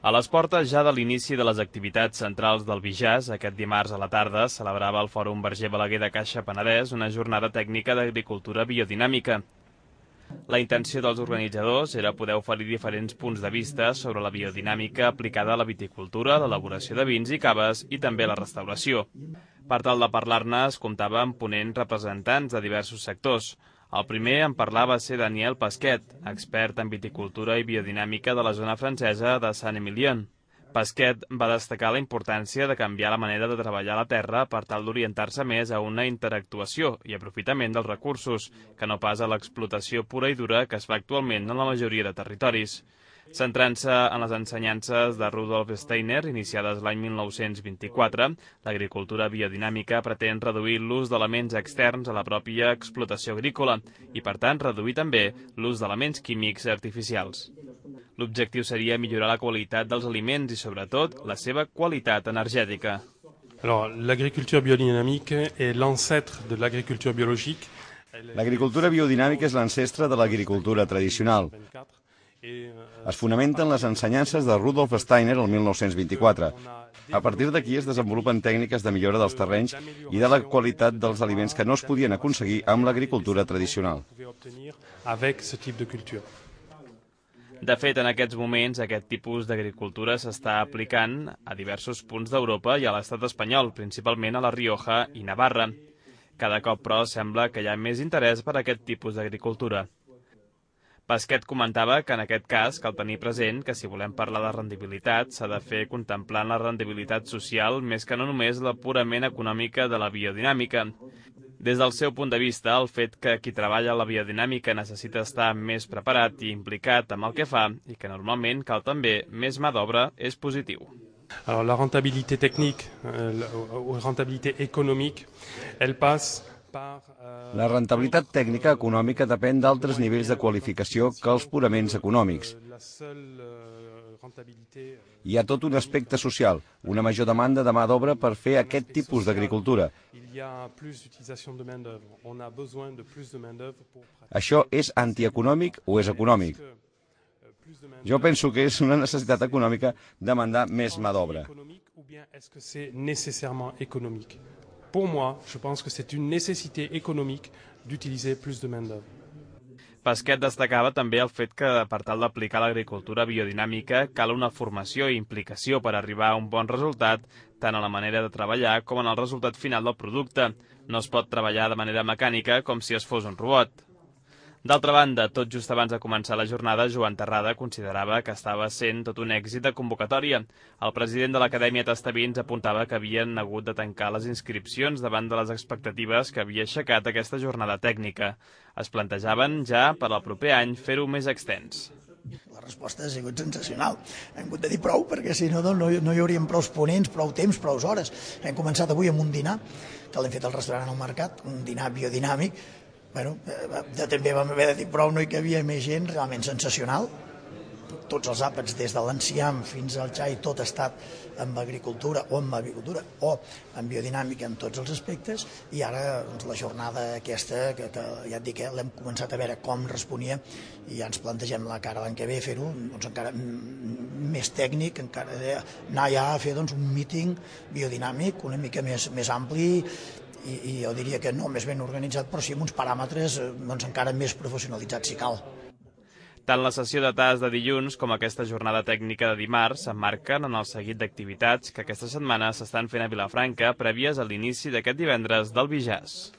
A les portes ja de l'inici de les activitats centrals del Bijàs, aquest dimarts a la tarda celebrava el Fòrum Verger Balaguer de Caixa Penedès una jornada tècnica d'agricultura biodinàmica. La intenció dels organitzadors era poder oferir diferents punts de vista sobre la biodinàmica aplicada a la viticultura, l'elaboració de vins i caves i també la restauració. Per tal de parlar-ne es comptava amb ponents representants de diversos sectors. El primer en parlar va ser Daniel Pasquet, expert en viticultura i biodinàmica de la zona francesa de Saint-Émilion. Pasquet va destacar la importància de canviar la manera de treballar la terra per tal d'orientar-se més a una interactuació i aprofitament dels recursos, que no pas a l'explotació pura i dura que es fa actualment en la majoria de territoris. Centrant-se en les ensenyances de Rudolf Steiner, iniciades l'any 1924, l'agricultura biodinàmica pretén reduir l'ús d'elements externs a la pròpia explotació agrícola i, per tant, reduir també l'ús d'elements químics artificials. L'objectiu seria millorar la qualitat dels aliments i, sobretot, la seva qualitat energètica. L'agricultura biodinàmica és l'ancêtre de l'agricultura biològica. L'agricultura biodinàmica és l'ancestre de l'agricultura tradicional. Es fonamenta en les ensenyances de Rudolf Steiner el 1924. A partir d'aquí es desenvolupen tècniques de millora dels terrenys i de la qualitat dels aliments que no es podien aconseguir amb l'agricultura tradicional. De fet, en aquests moments, aquest tipus d'agricultura s'està aplicant a diversos punts d'Europa i a l'estat espanyol, principalment a la Rioja i Navarra. Cada cop, però, sembla que hi ha més interès per aquest tipus d'agricultura. Pasquet comentava que en aquest cas cal tenir present que si volem parlar de rendibilitat s'ha de fer contemplant la rendibilitat social més que no només la purament econòmica de la biodinàmica. Des del seu punt de vista, el fet que qui treballa la biodinàmica necessita estar més preparat i implicat amb el que fa i que normalment cal també més mà d'obra és positiu. La rentabilitat tècnica o rentabilitat econòmica, elle passe. La rentabilitat tècnica econòmica depèn d'altres nivells de qualificació que els puraments econòmics. Hi ha tot un aspecte social, una major demanda de mà d'obra per fer aquest tipus d'agricultura. Això és antieconòmic o és econòmic? Jo penso que és una necessitat econòmica demandar més mà d'obra. Pour moi, je pense que c'est une nécessité économique d'utiliser plus de main-d'œuvre. Pasquet destacava també el fet que, per tal d'aplicar l'agricultura biodinàmica, cal una formació i implicació per arribar a un bon resultat, tant a la manera de treballar com en el resultat final del producte. No es pot treballar de manera mecànica com si es fos un robot. D'altra banda, tot just abans de començar la jornada, Joan Terrada considerava que estava sent tot un èxit de convocatòria. El president de l'Acadèmia Tastavins apuntava que havien hagut de tancar les inscripcions davant de les expectatives que havia aixecat aquesta jornada tècnica. Es plantejaven ja per al proper any fer-ho més extens. La resposta ha sigut sensacional. Hem hagut de dir prou, perquè si no, no hi hauríem prou ponents, prou temps, prou hores. Hem començat avui amb un dinar, que l'hem fet al restaurant al Mercat, un dinar biodinàmic. També vam haver de dir prou, no hi cabia més gent, realment sensacional. Tots els àpats, des de l'enciam fins al xai, tot ha estat amb agricultura o amb avicultura o amb biodinàmica en tots els aspectes, i ara la jornada aquesta, que ja et dic, l'hem començat a veure com responia, i ja ens plantegem la cara l'any que ve fer-ho encara més tècnic, encara anar ja a fer un míting biodinàmic una mica més ampli, i jo diria que no més ben organitzat, però sí amb uns paràmetres encara més professionalitzats si cal. Tant la sessió de tast de dilluns com aquesta jornada tècnica de dimarts s'emmarquen en el seguit d'activitats que aquesta setmana s'estan fent a Vilafranca prèvies a l'inici d'aquest divendres del Bijàs.